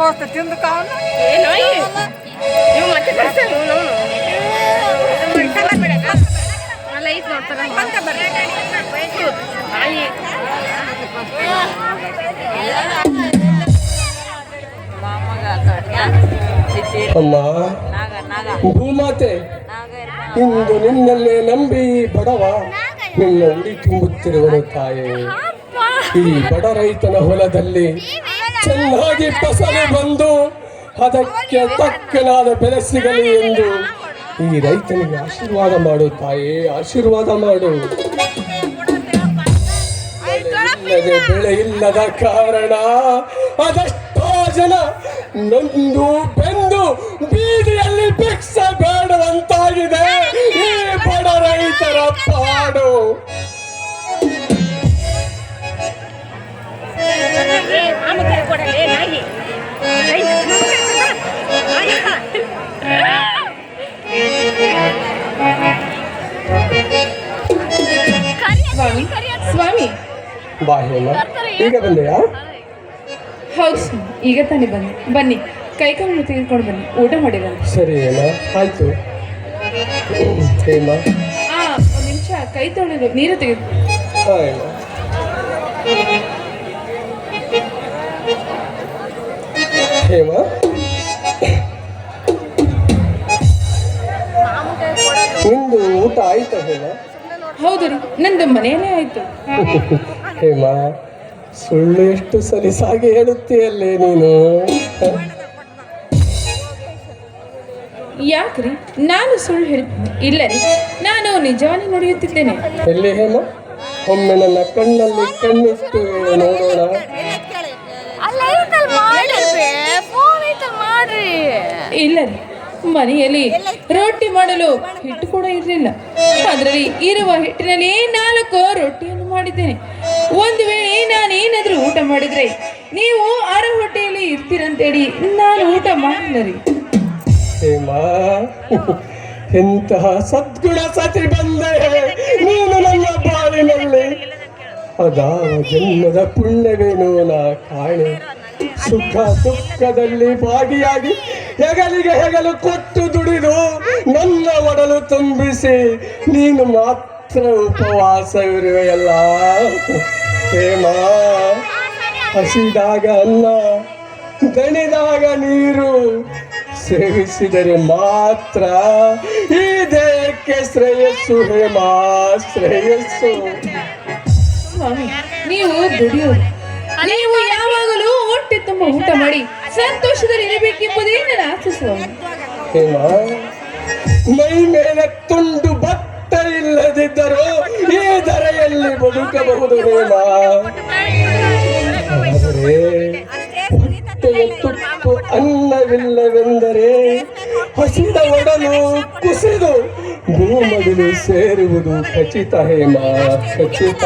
ವಸ್ತು ತಿಂದು ಕಾವನ ಏನೋ ನೀವು ಮತ್ತೆ ಬರ್ತಾರೆ ಅಲ್ಲ ಐತ್ ನೋಡ್ತಾರ ಅಮ್ಮ ಭೂಮಾತೆ, ಇಂದು ನಿನ್ನನ್ನೇ ನಂಬಿ ಬಡವ ನಿನ್ನ ಉಡಿ ತುಂಬುತ್ತಿರುವನು ತಾಯೇ. ಈ ಬಡ ರೈತನ ಹೊಲದಲ್ಲಿ ಚೆನ್ನಾಗಿ ಫಸಲು ಬಂದು ಅದಕ್ಕೆ ತಕ್ಕನಾದ ಬೆಲೆ ಸಿಗಲಿ ಎಂದು ಈ ರೈತನಿಗೆ ಆಶೀರ್ವಾದ ಮಾಡು ತಾಯೇ, ಆಶೀರ್ವಾದ ಮಾಡು. ಬೆಳೆ ಇಲ್ಲದ ಕಾರಣ ಅದೆಷ್ಟೋ ಜನ ನೊಂದು ಬೆಂದು ಬೀದಿಯಲ್ಲಿ ಭಿಕ್ಷೆ ಬೇಡುವಂತಾಗಿದೆ ಈ ಬಡ ರೈತರ ಪಾಡು. ಸ್ವಾಮಿ, ಬಾ ಹೇಮ, ಈಗ ಬಂದೆಯಾ? ಹೌದು ಸ್ವಾಮಿ, ಈಗ ತಾನೇ ಬನ್ನಿ ಕೈಕಾಲು ತೆಗೆದುಕೊಂಡು ಬನ್ನಿ, ಊಟ ಮಾಡಿಲ್ಲ. ಸರಿ ಹೇಮ, ಆಯ್ತು. ಹೇಮ, ಒಂದು ನಿಮಿಷ ಕೈ ತೊಳೆದು ನೀರು ತೆಗೆದು. ಹೇಮ, ನಿಂದು ಊಟ ಆಯ್ತಾ ಹೇಮ? ಹೌದು ರೀ, ನಂದು ಮನೆಯಲ್ಲೇ ಆಯ್ತು. ಹೇಮ, ಸುಳ್ಳು ಎಷ್ಟು ಸಲಿಸಾಗಿ ಹೇಳುತ್ತೀಯಲ್ಲೇ ನೀನು. ಯಾಕ್ರಿ, ನಾನು ಸುಳ್ಳು ಹೇಳ್ತೀನಿ? ಇಲ್ಲ ರೀ, ನಾನು ನಿಜವಾಗಿ ನಡೆಯುತ್ತಿದ್ದೇನೆ. ಎಲ್ಲಿ ಹೇಮ? ಒಮ್ಮೆ ನನ್ನ ಕಣ್ಣಲ್ಲಿ ಕಣ್ಣಿಟ್ಟು ನೋಡೋಣ. ಇಲ್ಲ ರೀ, ಮನೆಯಲ್ಲಿ ರೊಟ್ಟಿ ಮಾಡಲು ಹಿಟ್ಟು ಕೂಡ ಇರಲಿಲ್ಲ. ಅದರಲ್ಲಿ ಇರುವ ಹಿಟ್ಟಿನಲ್ಲಿ 4 ರೊಟ್ಟಿಯನ್ನು ಮಾಡಿದ್ದೇನೆ. ಒಂದು ವೇಳೆ ನಾನೇನಾದ್ರೂ ಊಟ ಮಾಡಿದ್ರೆ ನೀವು ಅರ ಹೊಟ್ಟೆಯಲ್ಲಿ ಇರ್ತೀರಂತೇಳಿ ನಾನು ಊಟ ಮಾಡಿಲ್ಲ ರೀ. ಹೇಮಾ, ಎಂತಹ ಸದ್ಗುಣ ಸತಿ ಬಂದೆ ನೀನು ನನ್ನ ಬಾಳಿನಲ್ಲಿ. ಅದಾವ ಜನ್ಮದ ಪುಣ್ಯವೇನು ನಾ ಕಾಣೆ. ಸುಖ ದುಃಖದಲ್ಲಿ ಭಾಗಿಯಾಗಿ ಹೆಗಲಿಗೆ ಹೆಗಲು ಕೊಟ್ಟು ದುಡಿದು ನನ್ನ ಒಡಲು ತುಂಬಿಸಿ ನೀನು ಮಾತ್ರ ಉಪವಾಸವಿರುವೆಯಲ್ಲ. ಹೇಮಾ, ಹಸಿದಾಗ ಅನ್ನ, ದಣಿದಾಗ ನೀರು ಸೇವಿಸಿದರೆ ಮಾತ್ರ ಈ ದೇಹಕ್ಕೆ ಶ್ರೇಯಸ್ಸು. ಹೇಮಾ, ಶ್ರೇಯಸ್ಸು. ಸ್ವಾಮಿ, ನೀವು ದುಡಿಯೋರು, ನೀವು ಯಾವಾಗಲೂ ಹೊಟ್ಟೆ ತುಂಬ ಊಟ ಮಾಡಿ ಸಂತೋಷದಲ್ಲಿ ಇರಬೇಕೆಂಬುದೇ ನನ್ನ ಆಸೆ ಸ್ವಾಮಿ. ಹೇಮಾ, ಮೈ ಮೇಲೆ ತುಂಡು ಭತ್ತ ಇಲ್ಲದಿದ್ದರೂ ಈ ಧರೆಯಲ್ಲಿ ಬದುಕಬಹುದು ಹೇಮಾ. ಆದರೆ ಹೊಟ್ಟೆಯ ತುತ್ತು ಅನ್ನವಿಲ್ಲವೆಂದರೆ ಹಸಿದ ಒಡಲು ಕುಸಿದು ಭೂಮಡಿಲು ಸೇರುವುದು ಖಚಿತ ಹೇಮಾ, ಖಚಿತ.